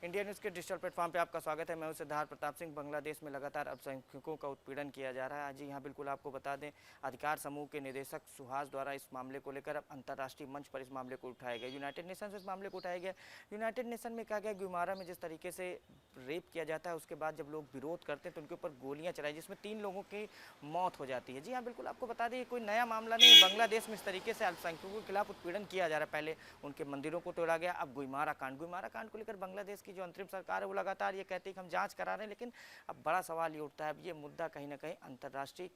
India news के digital platform पे आपका स्वागत है। मैं हूं सिद्धार्थ प्रताप सिंह। बांग्लादेश में लगातार अल्पसंख्यकों का उत्पीड़न किया जा रहा है। आज यहाँ बिल्कुल आपको बता दें, अधिकार समूह के निदेशक सुहास द्वारा इस मामले को लेकर अब अंतर्राष्ट्रीय मंच पर इस मामले को उठाया गया। यूनाइटेड नेशन से इस मामले को उठाया गया। यूनाइटेड नेशन में कहा गया गुमारा में जिस तरीके से रेप किया जाता है, उसके बाद जब लोग विरोध करते हैं तो उनके ऊपर गोलियां चलाई, जिसमें 3 लोगों की मौत हो जाती है। जी हाँ, बिल्कुल आपको बता दें, ये कोई नया मामला नहीं। बांग्लादेश में इस तरीके से अल्पसंख्यकों के खिलाफ उत्पीड़न किया जा रहा है। पहले उनके मंदिरों को तोड़ा गया, अब गुइमारा कांड को लेकर बांग्लादेश की जो अंतरिम सरकार है वो लगातार ये कहती है कि हम जांच करा रहे हैं। लेकिन अब बड़ा सवाल ये उठता है, अब ये मुद्दा कहीं ना कहीं अंतर्राष्ट्रीय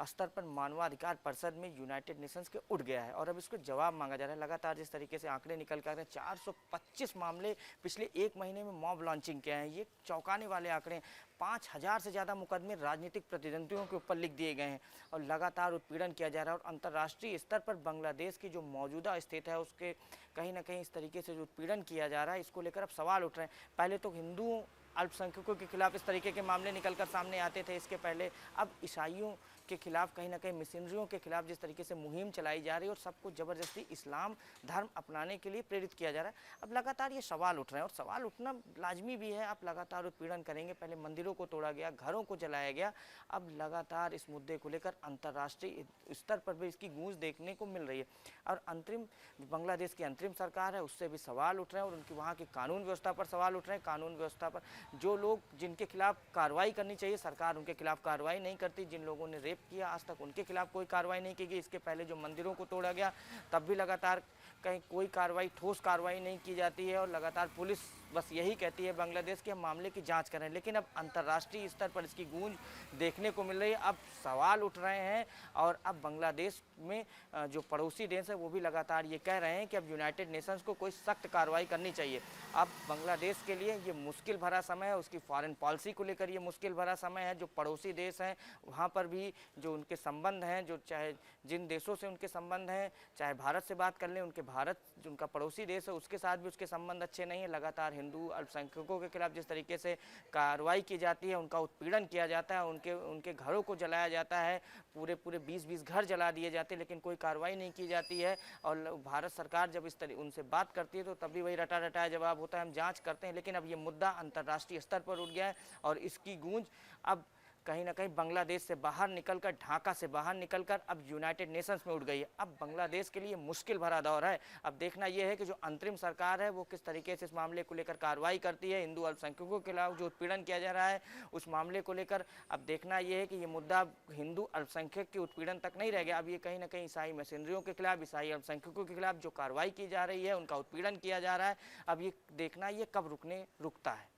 स्तर पर मानवाधिकार परिषद में यूनाइटेड नेशंस के उठ गया है और अब इसको जवाब मांगा जा रहा है। लगातार जिस तरीके से आंकड़े निकल कर आ रहे हैं, 425 मामले पिछले 1 महीने में मॉब लॉन्चिंग के हैं। ये चौंकाने वाले आंकड़े हैं। 5000 से ज़्यादा मुकदमे राजनीतिक प्रतिद्वंदियों के ऊपर लिख दिए गए हैं और लगातार उत्पीड़न किया जा रहा है। और अंतर्राष्ट्रीय स्तर पर बांग्लादेश की जो मौजूदा स्थिति है, उसके कहीं ना कहीं इस तरीके से जो उत्पीड़न किया जा रहा है, इसको लेकर अब सवाल उठ रहे हैं। पहले तो हिंदुओं अल्पसंख्यकों के खिलाफ इस तरीके के मामले निकलकर सामने आते थे, इसके पहले अब ईसाइयों के खिलाफ, कहीं ना कहीं मिशनरियों के खिलाफ जिस तरीके से मुहिम चलाई जा रही है और सबको ज़बरदस्ती इस्लाम धर्म अपनाने के लिए प्रेरित किया जा रहा है। अब लगातार ये सवाल उठ रहे हैं और सवाल उठना लाजमी भी है। आप लगातार उत्पीड़न करेंगे, पहले मंदिरों को तोड़ा गया, घरों को जलाया गया, अब लगातार इस मुद्दे को लेकर अंतर्राष्ट्रीय स्तर पर भी इसकी गूंज देखने को मिल रही है। और बांग्लादेश की अंतरिम सरकार है, उससे भी सवाल उठ रहे हैं और उनकी वहाँ की कानून व्यवस्था पर सवाल उठ रहे हैं। कानून व्यवस्था पर जो लोग, जिनके खिलाफ कार्रवाई करनी चाहिए, सरकार उनके खिलाफ कार्रवाई नहीं करती। जिन लोगों ने रेप किया, आज तक उनके खिलाफ कोई कार्रवाई नहीं की गई। इसके पहले जो मंदिरों को तोड़ा गया, तब भी लगातार कहीं कोई कार्रवाई, ठोस कार्रवाई नहीं की जाती है और लगातार पुलिस बस यही कहती है बांग्लादेश के हम मामले की जांच करें। लेकिन अब अंतर्राष्ट्रीय स्तर पर इसकी गूंज देखने को मिल रही है। अब सवाल उठ रहे हैं और अब बांग्लादेश में जो पड़ोसी देश है वो भी लगातार ये कह रहे हैं कि अब यूनाइटेड नेशंस को कोई सख्त कार्रवाई करनी चाहिए। अब बांग्लादेश के लिए ये मुश्किल भरा समय है, उसकी फॉरेन पॉलिसी को लेकर ये मुश्किल भरा समय है। जो पड़ोसी देश हैं वहाँ पर भी जो उनके संबंध हैं, जो चाहे जिन देशों से उनके संबंध हैं, चाहे भारत से बात कर लें, उनके भारत जो उनका पड़ोसी देश है उसके साथ भी उसके संबंध अच्छे नहीं है। लगातार हिंदू अल्पसंख्यकों के खिलाफ जिस तरीके से कार्रवाई की जाती है, उनका उत्पीड़न किया जाता है, उनके घरों को जलाया जाता है, पूरे 20-20 घर जला दिए जाते हैं, लेकिन कोई कार्रवाई नहीं की जाती है। और भारत सरकार जब इस तरह उनसे बात करती है तो तभी वही रटा रटाया जवाब होता है, हम जांच करते हैं। लेकिन अब ये मुद्दा अंतर्राष्ट्रीय स्तर पर उठ गया है और इसकी गूंज अब कहीं ना कहीं बांग्लादेश से बाहर निकलकर, ढाका से बाहर निकलकर अब यूनाइटेड नेशंस में उठ गई है। अब बांग्लादेश के लिए मुश्किल भरा दौर है। अब देखना यह है कि जो अंतरिम सरकार है वो किस तरीके से इस मामले को लेकर कार्रवाई करती है। हिंदू अल्पसंख्यकों के खिलाफ जो उत्पीड़न किया जा रहा है उस मामले को लेकर अब देखना यह है कि ये मुद्दा हिंदू अल्पसंख्यक के उत्पीड़न तक नहीं रह गया। अब ये कहीं ना कहीं ईसाई मशीनरियों के खिलाफ, ईसाई अल्पसंख्यकों के खिलाफ जो कार्रवाई की जा रही है, उनका उत्पीड़न किया जा रहा है, अब ये देखना ये कब रुकता है।